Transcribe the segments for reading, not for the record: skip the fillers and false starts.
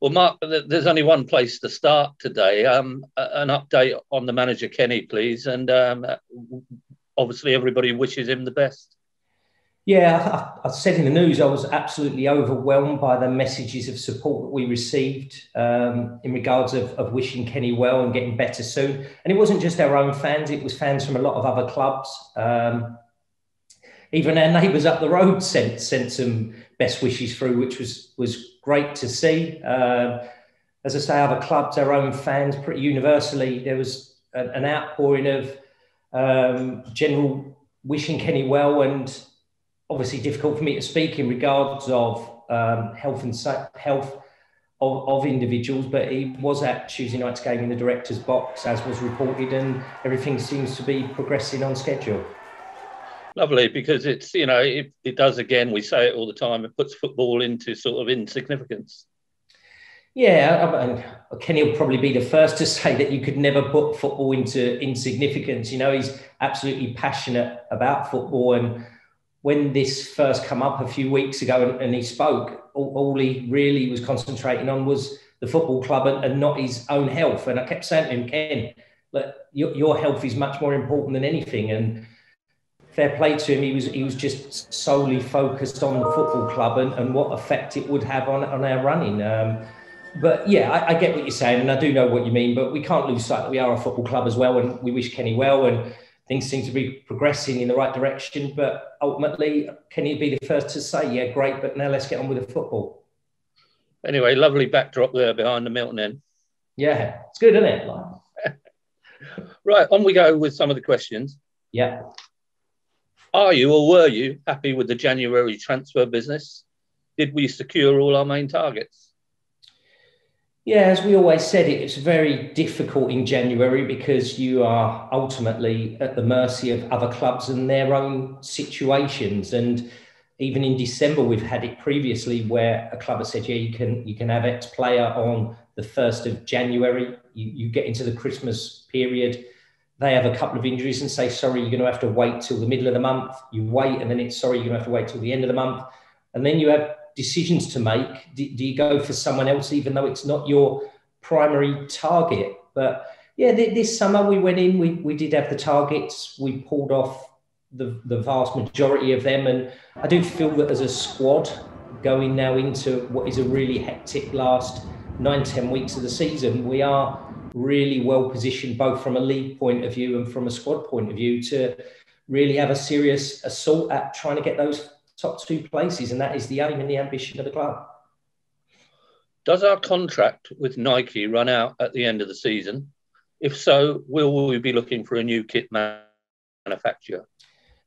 Well, Mark, there's only one place to start today. An update on the manager, Kenny, please. And obviously, everybody wishes him the best. Yeah, I said in the news, I was absolutely overwhelmed by the messages of support that we received in regards of wishing Kenny well and getting better soon. And it wasn't just our own fans, it was fans from a lot of other clubs. Even our neighbours up the road sent some best wishes through, which was great to see. As I say, other clubs, our own fans, pretty universally, there was an outpouring of general wishing Kenny well, and obviously difficult for me to speak in regards of health of individuals, but he was at Tuesday night's game in the director's box, as was reported, and everything seems to be progressing on schedule. Lovely, because it's, it does, again, we say it all the time, it puts football into sort of insignificance. Yeah, Kenny will probably be the first to say that you could never put football into insignificance. He's absolutely passionate about football, and when this first come up a few weeks ago and he spoke, all he really was concentrating on was the football club and not his own health. And I kept saying to him, Ken, look, your health is much more important than anything. And fair play to him, he was just solely focused on the football club and what effect it would have on our running. But yeah, I get what you're saying, and I do know what you mean, but we can't lose sight that we are a football club as well, and we wish Kenny well, and things seem to be progressing in the right direction. But ultimately, Kenny would be the first to say, yeah, great, but now let's get on with the football. Anyway, lovely backdrop there behind the Milton End. Yeah, it's good, isn't it? Right, on we go with some of the questions. Yeah. Are you or were you happy with the January transfer business? Did we secure all our main targets? Yeah, as we always said, it's very difficult in January because you are ultimately at the mercy of other clubs and their own situations. And even in December, we've had it previously where a club has said, yeah, you can have X player on the 1st of January. You get into the Christmas period, they have a couple of injuries and say, sorry, you're going to have to wait till the middle of the month. You wait, and then it's, sorry, you're going to have to wait till the end of the month. And then you have decisions to make. Do you go for someone else even though it's not your primary target? But yeah, this summer we went in, we did have the targets, we pulled off the vast majority of them, and I do feel that as a squad going now into what is a really hectic last 9-10 weeks of the season, we are really well positioned both from a league point of view and from a squad point of view to really have a serious assault at trying to get those top 2 places, and that is the aim and the ambition of the club. Does our contract with Nike run out at the end of the season? If so, will we be looking for a new kit manufacturer?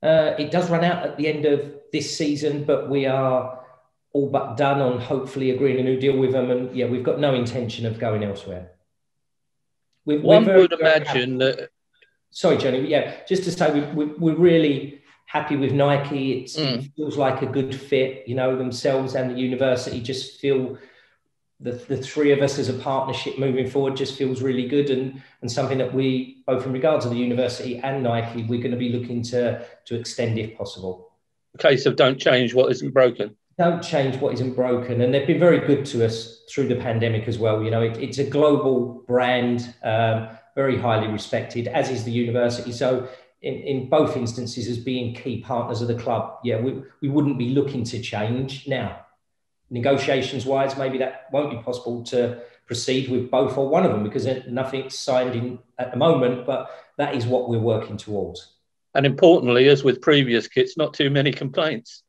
It does run out at the end of this season, but we are all but done on hopefully agreeing a new deal with them, and yeah, we've got no intention of going elsewhere. One would imagine that... Sorry, Johnny, yeah, just to say we're really happy with Nike. It feels like a good fit, themselves and the university just feel the 3 of us as a partnership moving forward just feels really good and something that we, both in regards to the university and Nike, we're going to be looking to extend if possible. A case of don't change what isn't broken. Don't change what isn't broken. And they've been very good to us through the pandemic as well. It's a global brand, very highly respected, as is the university. So in both instances, as being key partners of the club, yeah, we wouldn't be looking to change. Now, negotiations wise, maybe that won't be possible to proceed with both or one of them because nothing's signed in at the moment, but that is what we're working towards. And importantly, as with previous kits, not too many complaints.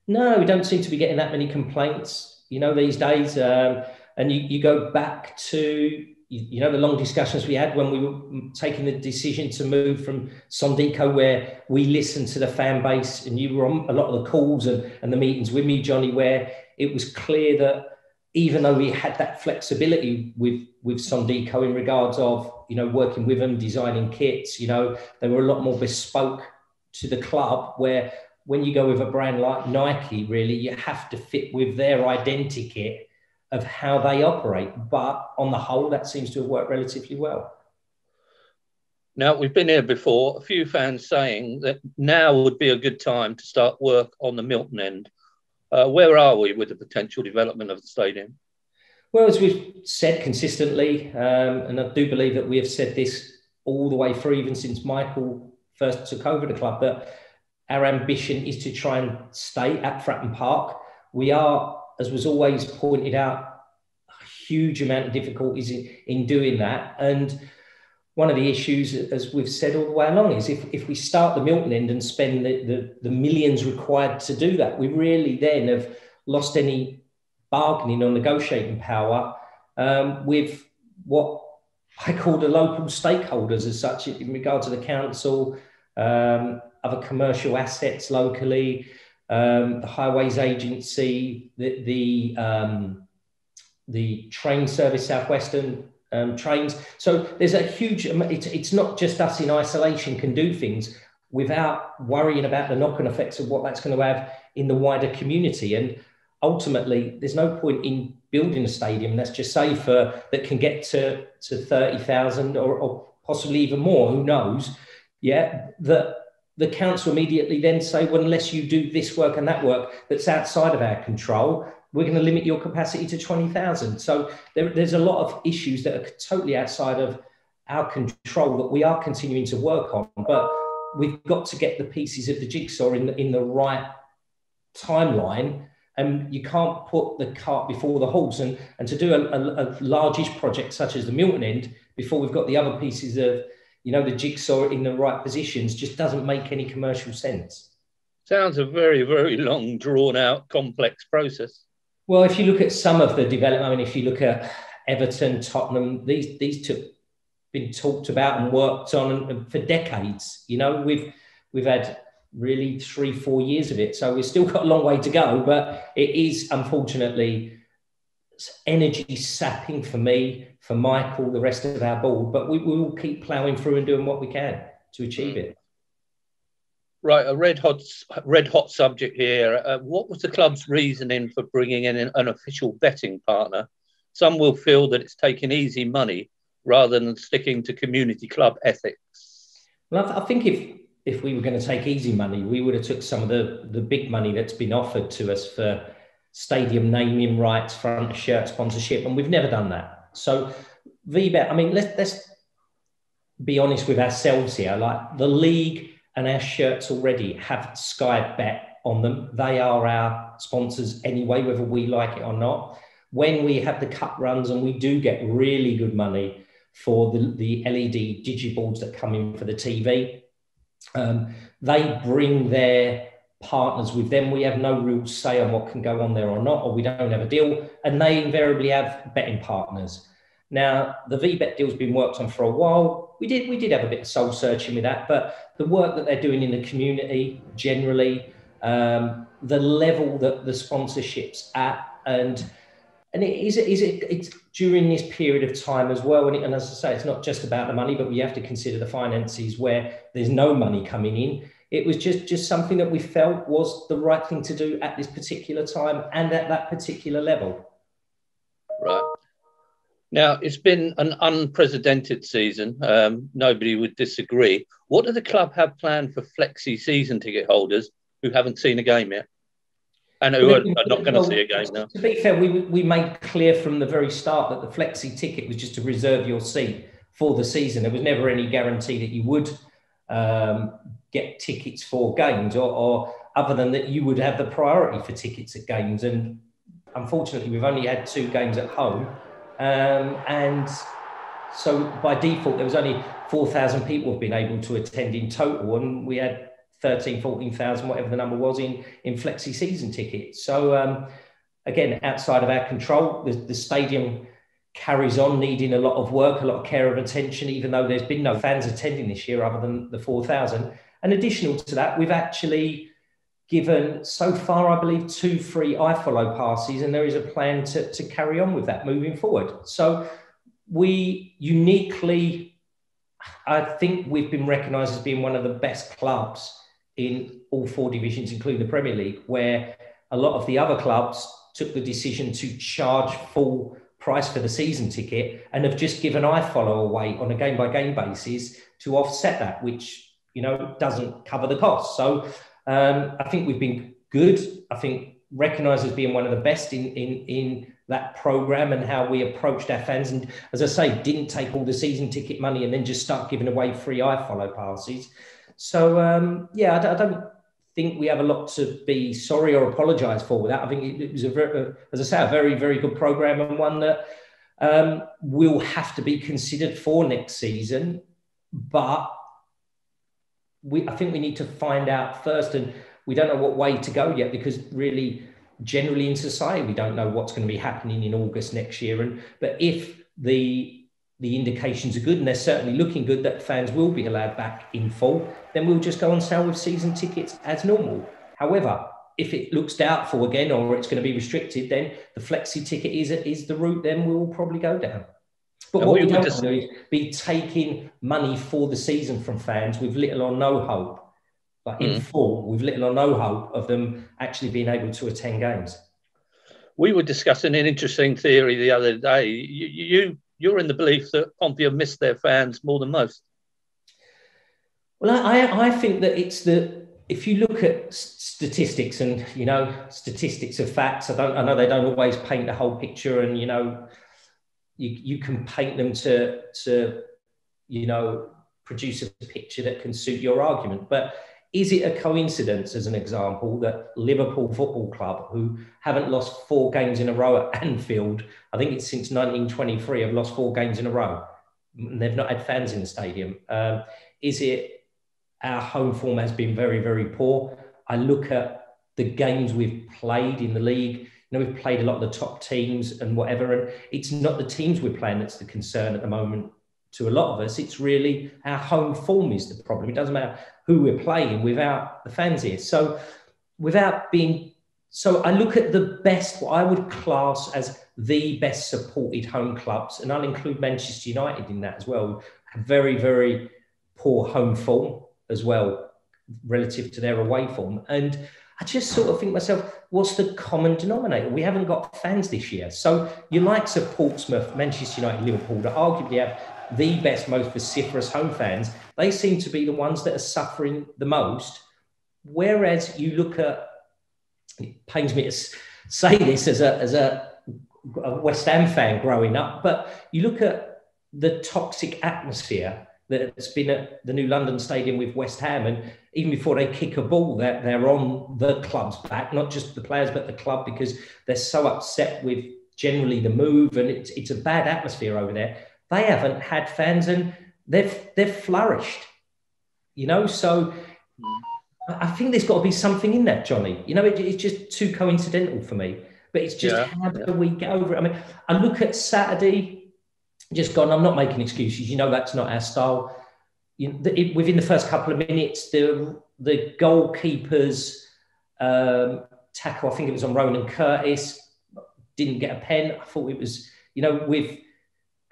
No, we don't seem to be getting that many complaints, these days. And you go back to, the long discussions we had when we were taking the decision to move from Sondico, where we listened to the fan base, and you were on a lot of the calls and the meetings with me, Johnny, where it was clear that even though we had that flexibility with Sondico in regards of, working with them, designing kits, they were a lot more bespoke to the club, where when you go with a brand like Nike, really, you have to fit with their identikit of how they operate. But on the whole, that seems to have worked relatively well. Now, we've been here before, a few fans saying that now would be a good time to start work on the Milton End. Where are we with the potential development of the stadium? Well, as we've said consistently, and I do believe that we have said this all the way through, even since Michael first took over the club, that our ambition is to try and stay at Fratton Park. We are, as was always pointed out, a huge amount of difficulties in doing that. And one of the issues, as we've said all the way along, is if we start the Milton end and spend the millions required to do that, we really then have lost any bargaining or negotiating power with what I call the local stakeholders as such in regard to the council, other commercial assets locally, the highways agency, the train service, Southwestern trains. So there's a huge, it's not just us in isolation can do things without worrying about the knock-on effects of what that's going to have in the wider community. And ultimately, there's no point in building a stadium, let's just say, that can get to 30,000 or possibly even more, who knows, that the council immediately then say, well, unless you do this work and that work that's outside of our control, we're going to limit your capacity to 20,000. So there's a lot of issues that are totally outside of our control that we are continuing to work on, but we've got to get the pieces of the jigsaw in the right timeline. And you can't put the cart before the horse, and to do a largish project such as the Milton end before we've got the other pieces of, the jigsaw in the right positions just doesn't make any commercial sense. Sounds a very, very long, drawn out, complex process. Well, if you look at some of the development, I mean, if you look at Everton, Tottenham, these been talked about and worked on for decades. We've had really 3-4 years of it. So we've still got a long way to go, but it is unfortunately energy sapping for me, for Michael, the rest of our board, but we will keep ploughing through and doing what we can to achieve it. Right, a red hot subject here. What was the club's reasoning for bringing in an official betting partner? Some will feel that it's taking easy money rather than sticking to community club ethics. Well, I think if we were going to take easy money, we would have took some of the big money that's been offered to us for stadium naming rights, front shirt sponsorship, and we've never done that. So VBet, I mean, let's be honest with ourselves here. Like, the league and our shirts already have Sky Bet on them. They are our sponsors anyway, whether we like it or not. When we have the cup runs, and we do get really good money for the LED digiboards that come in for the TV, they bring their partners with them. We have no real say on what can go on there or not, or we don't have a deal, and they invariably have betting partners. Now, the VBet deal's been worked on for a while. We did have a bit of soul searching with that, but the work that they're doing in the community generally, the level that the sponsorship's at, and it's during this period of time as well. And as I say, it's not just about the money, but we have to consider the finances where there's no money coming in. It was just something that we felt was the right thing to do at this particular time and at that particular level. Right. Now, it's been an unprecedented season. Nobody would disagree. What does the club have planned for Flexi-season ticket holders who haven't seen a game yet? And who are not going to see a game now? To be fair, we made clear from the very start that the Flexi ticket was just to reserve your seat for the season. There was never any guarantee that you would get tickets for games, or other than that you would have the priority for tickets at games. And unfortunately, we've only had 2 games at home. And so by default, there was only 4,000 people have been able to attend in total. And we had 13, 14,000, whatever the number was, in Flexi-season tickets. So again, outside of our control, the stadium carries on needing a lot of work, a lot of care and attention, even though there's been no fans attending this year other than the 4,000. And additional to that, we've actually given, so far, I believe, 2 free iFollow passes, and there is a plan to carry on with that moving forward. So we uniquely, I think we've been recognised as being one of the best clubs in all 4 divisions, including the Premier League, where a lot of the other clubs took the decision to charge full price for the season ticket and have just given iFollow away on a game-by-game basis to offset that, which, doesn't cover the cost. So I think we've been good. I think recognised as being one of the best in that programme and how we approached our fans. And as I say, didn't take all the season ticket money and then just start giving away free iFollow passes. So, I don't think we have a lot to be sorry or apologise for with that. I think it was, as I say, a very, very good programme, and one that will have to be considered for next season. But I think we need to find out first, and we don't know what way to go yet, because really, generally in society, we don't know what's going to be happening in August next year. But if the indications are good, and they're certainly looking good, that fans will be allowed back in full, then we'll just go on sale with season tickets as normal. However, if it looks doubtful again, or it's going to be restricted, then the flexi ticket is the route then we'll probably go down. But what we don't want to do is be taking money for the season from fans with little or no hope, but in full, with little or no hope of them actually being able to attend games. We were discussing an interesting theory the other day. You're in the belief that Pompey have missed their fans more than most. Well, I think that if you look at statistics, and statistics are facts. I know they don't always paint the whole picture, and you can paint them to produce a picture that can suit your argument. But is it a coincidence, as an example, that Liverpool Football Club, who haven't lost 4 games in a row at Anfield, I think it's since 1923, have lost 4 games in a row, and they've not had fans in the stadium? Is it our home form has been very, very poor? I look at the games we've played in the league. We've played a lot of the top teams and whatever, and it's not the teams we're playing that's the concern at the moment to a lot of us. It's really our home form is the problem. It doesn't matter who we're playing without the fans here. So I look at the best, what I would class as the best supported home clubs, and I'll include Manchester United in that as well. Very, very poor home form as well, relative to their away form. And I just sort of think to myself, what's the common denominator? We haven't got fans this year. So your likes of Portsmouth, Manchester United, Liverpool, that arguably have the best, most vociferous home fans, they seem to be the ones that are suffering the most. Whereas you look at, it pains me to say this as a West Ham fan growing up, but you look at the toxic atmosphere that's been at the new London Stadium with West Ham, and even before they kick a ball, they're on the club's back, not just the players, but the club, because they're so upset with generally the move, and it's a bad atmosphere over there. They haven't had fans, and they've flourished, So I think there's got to be something in that, Johnny. It's just too coincidental for me. But it's just how do we get over it? I mean, I look at Saturday. Just gone. I'm not making excuses. That's not our style. Within the first couple of minutes, the goalkeeper's tackle, I think it was on Ronan Curtis, didn't get a pen. I thought it was, with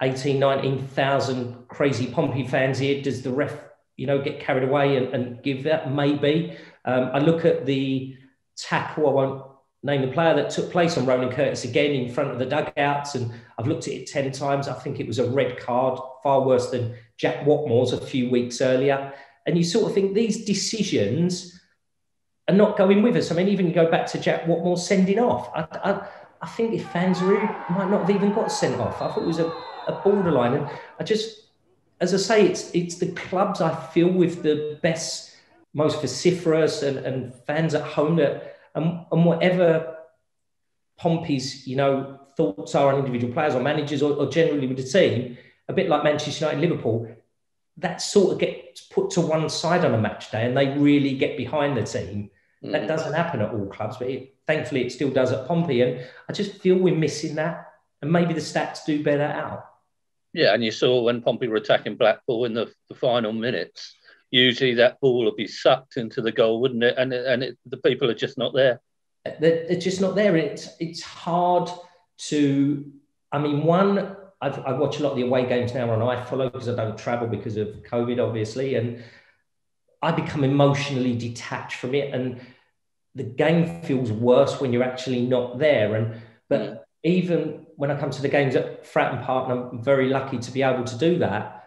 18, 19,000 crazy Pompey fans here, does the ref, get carried away and give that? Maybe. I look at the tackle, I won't name the player, that took place on Ronan Curtis again in front of the dugouts, and I've looked at it 10 times. I think it was a red card, far worse than Jack Watmore's a few weeks earlier. And you sort of think these decisions are not going with us. I mean, even you go back to Jack Watmore sending off. I think if fans really might not have even got sent off. I thought it was a borderline. And I just, as I say, it's the clubs I feel with the best, most vociferous and fans at home that, and whatever Pompey's, thoughts are on individual players or managers or generally with the team, a bit like Manchester United, Liverpool, that sort of gets put to one side on a match day and they really get behind the team. That doesn't happen at all clubs, but thankfully it still does at Pompey. And I just feel we're missing that. And maybe the stats do bear that out. Yeah, and you saw when Pompey were attacking Blackpool in the final minutes, usually that ball would be sucked into the goal, wouldn't it? And the people are just not there. They're just not there. It's hard to... I mean, I watch a lot of the away games now on iFollow because I don't travel because of COVID, obviously, and I become emotionally detached from it. And the game feels worse when you're actually not there. But even when I come to the games at Fratton Park, and I'm very lucky to be able to do that,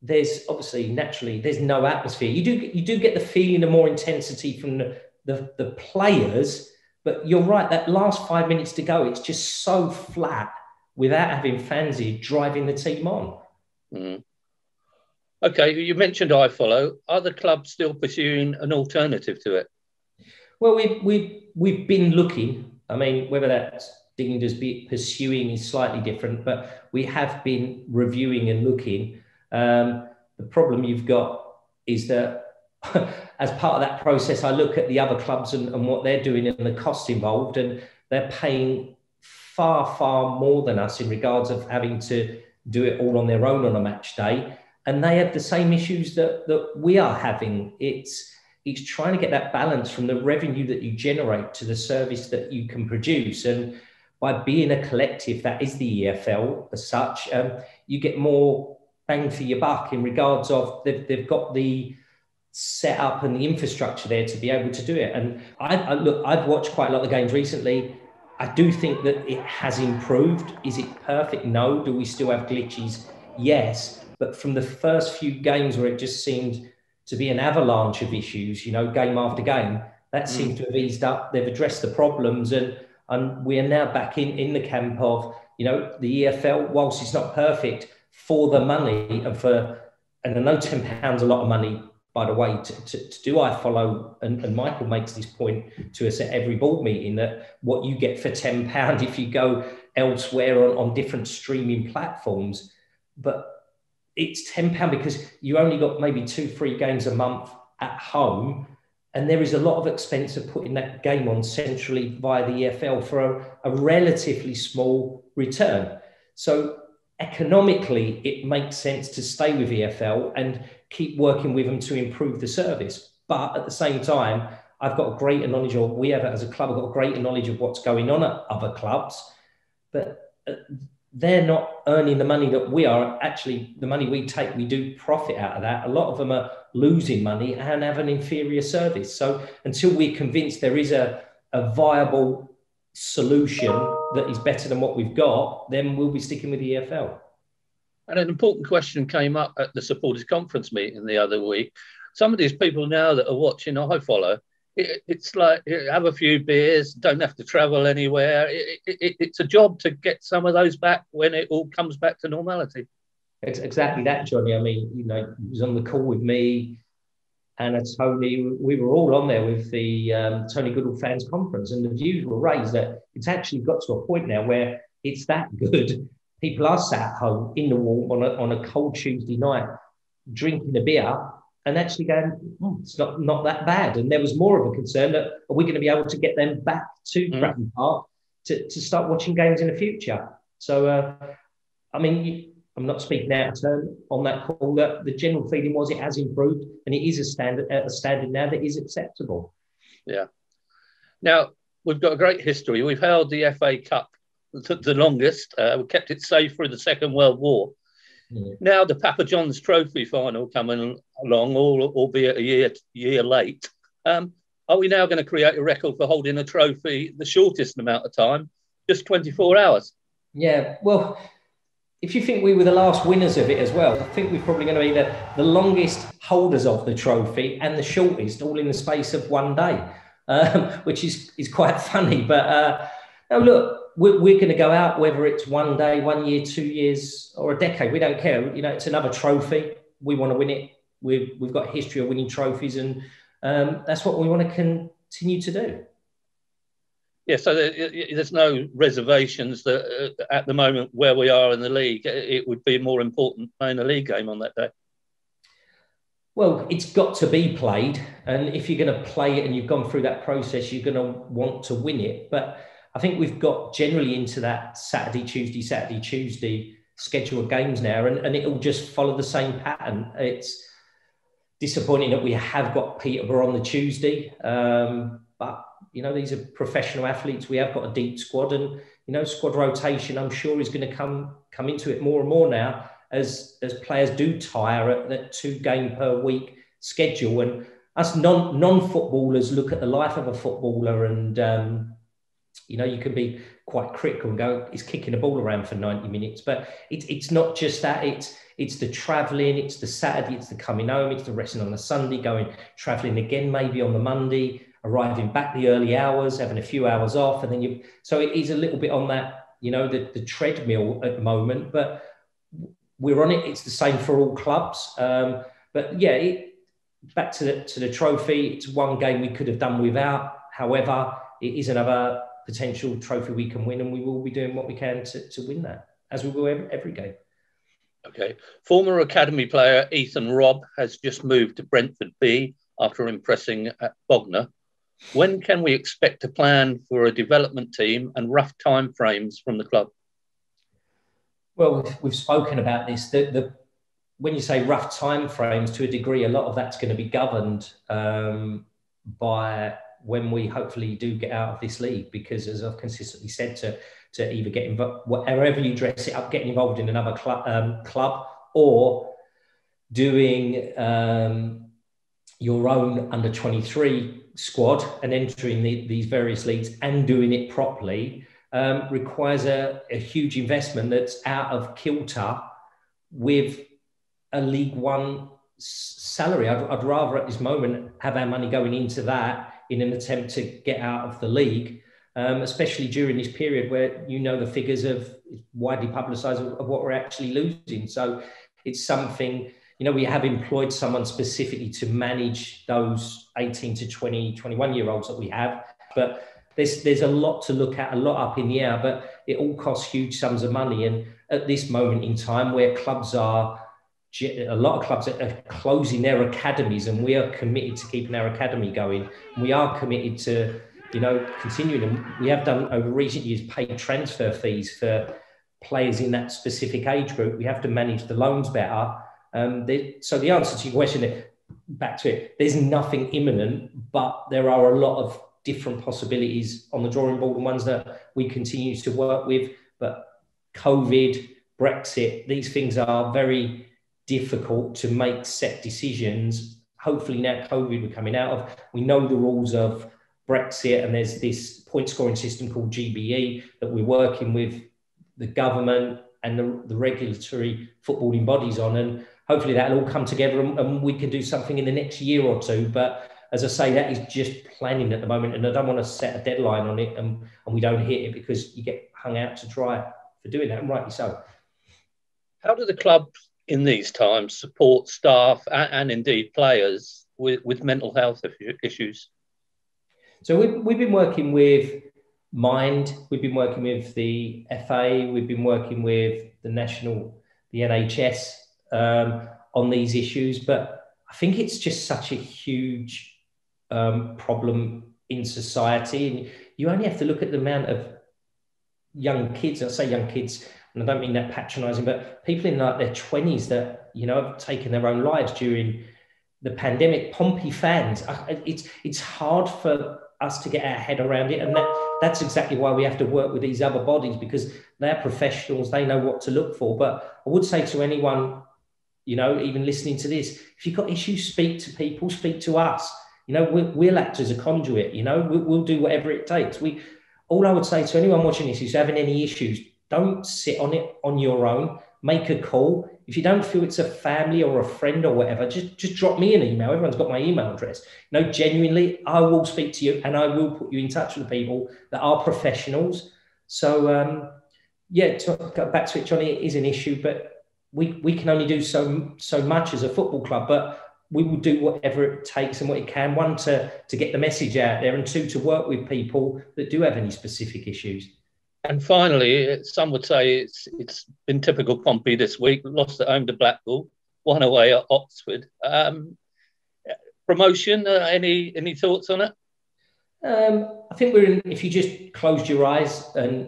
there's obviously, naturally, there's no atmosphere. You do get the feeling of more intensity from the players, But you're right, that last 5 minutes to go, it's just so flat without having fans here driving the team on. Mm. Okay, you mentioned iFollow. Are the clubs still pursuing an alternative to it? Well, we've been looking. I mean, whether that's Dinger's pursuing is slightly different, but we have been reviewing and looking. The problem you've got is that as part of that process, I look at the other clubs and what they're doing and the costs involved, and they're paying far, far more than us in regards of having to do it all on their own on a match day. And they have the same issues that we are having. It's trying to get that balance from the revenue that you generate to the service that you can produce. And by being a collective, that is the EFL as such, you get more bang for your buck in regards of they've got the set up and the infrastructure there to be able to do it. And I've watched quite a lot of the games recently. I do think that it has improved. Is it perfect? No. Do we still have glitches? Yes. But from the first few games where it just seemed to be an avalanche of issues, game after game, that seems to have eased up. They've addressed the problems, and we are now back in the camp of, the EFL, whilst it's not perfect, for the money and I know £10 a lot of money, by the way, to do iFollow, and Michael makes this point to us at every board meeting, that what you get for £10 if you go elsewhere on different streaming platforms. But it's £10 because you only got maybe 2-3 games a month at home. And there is a lot of expense of putting that game on centrally via the EFL for a relatively small return. So economically, it makes sense to stay with EFL and keep working with them to improve the service. But at the same time, I've got a greater knowledge of, we have as a club, I've got a greater knowledge of what's going on at other clubs. But they're not earning the money that we are. Actually, the money we take, we do profit out of that. A lot of them are losing money and have an inferior service. So until we're convinced there is a viable solution that is better than what we've got, then we'll be sticking with the EFL. And an important question came up at the supporters conference meeting the other week. Some of these people now that are watching iFollow, it's like, have a few beers, don't have to travel anywhere. It's a job to get some of those back when it all comes back to normality. It's exactly that, Johnny. I mean, he was on the call with me and Tony. We were all on there with the Tony Goodall fans conference, and the views were raised that it's actually got to a point now where it's that good. People are sat at home in the warm on a cold Tuesday night, drinking a beer, and actually going, it's not that bad. And there was more of a concern that, are we going to be able to get them back to Fratton Park to start watching games in the future? So, I mean, I'm not speaking out of turn on that call. That the general feeling was it has improved, and it is a standard now that is acceptable. Yeah. Now, we've got a great history. We've held the FA Cup the longest. We kept it safe through the Second World War. Now the Papa John's Trophy final coming along, albeit a year late. Are we now going to create a record for holding a trophy the shortest amount of time, just 24 hours? Yeah, well, if you think we were the last winners of it as well, I think we're probably going to be the longest holders of the trophy and the shortest, all in the space of one day, which is quite funny. But now look, we're going to go out, whether it's one day, 1 year, 2 years, or a decade. We don't care. It's another trophy. We want to win it. We've got a history of winning trophies, and that's what we want to continue to do. Yeah, so there's no reservations that at the moment where we are in the league, it would be more important playing a league game on that day. Well, it's got to be played. And if you're going to play it and you've gone through that process, you're going to want to win it. But I think we've got generally into that Saturday, Tuesday schedule of games now, and it'll just follow the same pattern. It's disappointing that we have got Peterborough on the Tuesday, but these are professional athletes. We have got a deep squad, and squad rotation, I'm sure, is going to come into it more and more now as players do tire at that 2 game per week schedule. And us non-footballers look at the life of a footballer, and you can be quite critical and go, he's kicking a ball around for 90 minutes. But it's not just that. It's the travelling, it's the Saturday, it's the coming home, it's the resting on the Sunday, travelling again maybe on the Monday. arriving back the early hours, having a few hours off, and then so it is a little bit on that, the treadmill at the moment, but we're on it. It's the same for all clubs. But yeah, back to the trophy. It's one game we could have done without. However, it is another potential trophy we can win, and we will be doing what we can to win that, as we will every game. Okay. Former academy player Ethan Robb has just moved to Brentford B after impressing at Bognor. When can we expect a plan for a development team and rough timeframes from the club? Well, we've spoken about this. When you say rough timeframes, to a degree, a lot of that's going to be governed by when we hopefully do get out of this league, because as I've consistently said, to either get involved, whatever you dress it up, getting involved in another club or doing your own under 23 squad and entering these various leagues and doing it properly requires a huge investment that's out of kilter with a League One salary. I'd rather at this moment have our money going into that in an attempt to get out of the league, especially during this period where the figures of widely publicised of what we're actually losing. So it's something, we have employed someone specifically to manage those 18 to 20, 21-year-olds that we have. But there's a lot to look at, a lot up in the air, but it all costs huge sums of money. And at this moment in time where a lot of clubs are closing their academies, and we are committed to keeping our academy going. We are committed to, continuing. And we have done over recent years paid transfer fees for players in that specific age group. We have to manage the loans better. So the answer to your question, back to it, there's nothing imminent, but there are a lot of different possibilities on the drawing board and ones that we continue to work with. But COVID, Brexit, these things are very difficult to make set decisions. Hopefully now COVID we're coming out of, we know the rules of Brexit, and there's this point scoring system called GBE that we're working with the government and the regulatory footballing bodies on, and hopefully that'll all come together and we can do something in the next year or two. But as I say, that is just planning at the moment, and I don't want to set a deadline on it and we don't hit it, because you get hung out to dry for doing that, and rightly so. How do the club in these times support staff and indeed players with mental health issues? So we've been working with Mind, we've been working with the FA, we've been working with the NHS on these issues, but I think it's just such a huge problem in society. And you only have to look at the amount of young kids, I say young kids, and I don't mean that patronising, but people in like their 20s that, have taken their own lives during the pandemic. Pompey fans, it's hard for us to get our head around it. And that's exactly why we have to work with these other bodies, because they're professionals, they know what to look for. But I would say to anyone, even listening to this, if you've got issues, speak to people, speak to us. We'll act as a conduit, we'll do whatever it takes. All I would say to anyone watching this is having any issues, don't sit on it on your own. Make a call. If you don't feel it's a family or a friend or whatever, just drop me an email. Everyone's got my email address. Genuinely, I will speak to you and I will put you in touch with people that are professionals. So, to go back to it, Johnny, it is an issue, but we can only do so much as a football club, but we will do whatever it takes and what it can. One, to get the message out there, and two, to work with people that do have any specific issues. And finally, some would say it's been typical Pompey this week. Lost at home to Blackpool, won away at Oxford. Promotion, any thoughts on it? I think we're in, if you just closed your eyes and,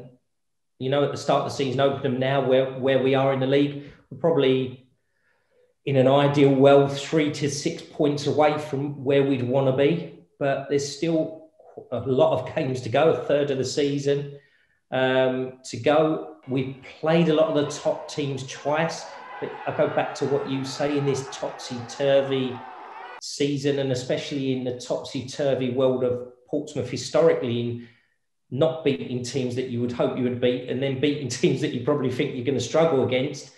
at the start of the season, open them now where we are in the league, we're probably in an ideal world 3 to 6 points away from where we'd want to be. But there's still a lot of games to go, a third of the season to go. We've played a lot of the top teams twice, but I go back to what you say, in this topsy-turvy season, and especially in the topsy-turvy world of Portsmouth historically, in not beating teams that you would hope you would beat and then beating teams that you probably think you're going to struggle against.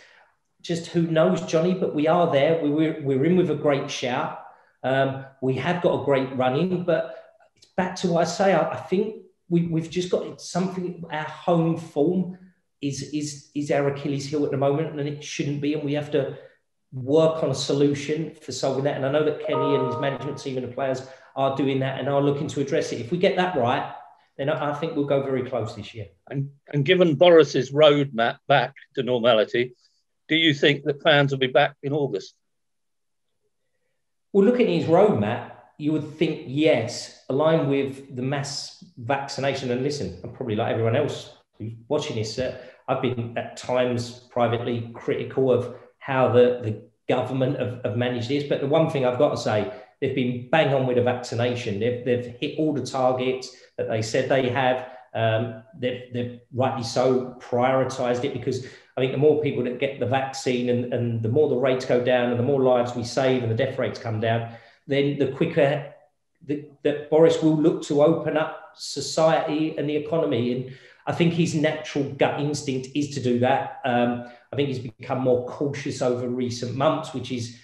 Just who knows, Johnny, but we are there. We're in with a great shout. We have got a great run in, but it's back to what I say. I think we've just got something. Our home form is our Achilles heel at the moment, and it shouldn't be. And we have to work on a solution for solving that. And I know that Kenny and his management team and the players are doing that and are looking to address it. If we get that right, then I think we'll go very close this year. And given Boris's roadmap back to normality, do you think that fans will be back in August? Well, looking at his roadmap, you would think yes, aligned with the mass vaccination. And listen, I'm probably like everyone else who's watching this. I've been at times privately critical of how the government have managed this. But the one thing I've got to say, they've been bang on with the vaccination. They've hit all the targets that they said they have. They've rightly so prioritised it, because I think the more people that get the vaccine and the more the rates go down and the more lives we save and the death rates come down, then the quicker that Boris will look to open up society and the economy. And I think his natural gut instinct is to do that. I think he's become more cautious over recent months, which is,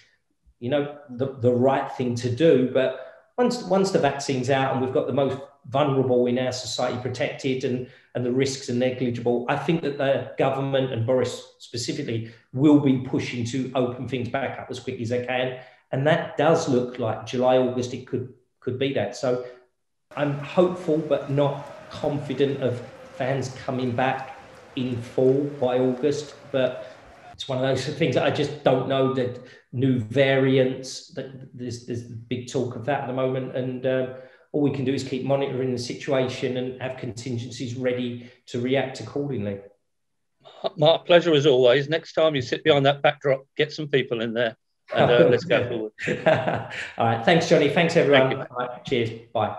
the right thing to do. But once the vaccine's out and we've got the most vulnerable in our society protected and the risks are negligible, I think that the government and Boris specifically will be pushing to open things back up as quickly as they can. And that does look like July, August, it could be that. So I'm hopeful, but not confident of fans coming back in full by August. But it's one of those things that I just don't know, that new variants, that there's big talk of that at the moment. And all we can do is keep monitoring the situation and have contingencies ready to react accordingly. Mark, pleasure as always. Next time you sit behind that backdrop, get some people in there and let's go forward. All right. Thanks, Johnny. Thanks, everyone. Thank you. All right, cheers. Bye.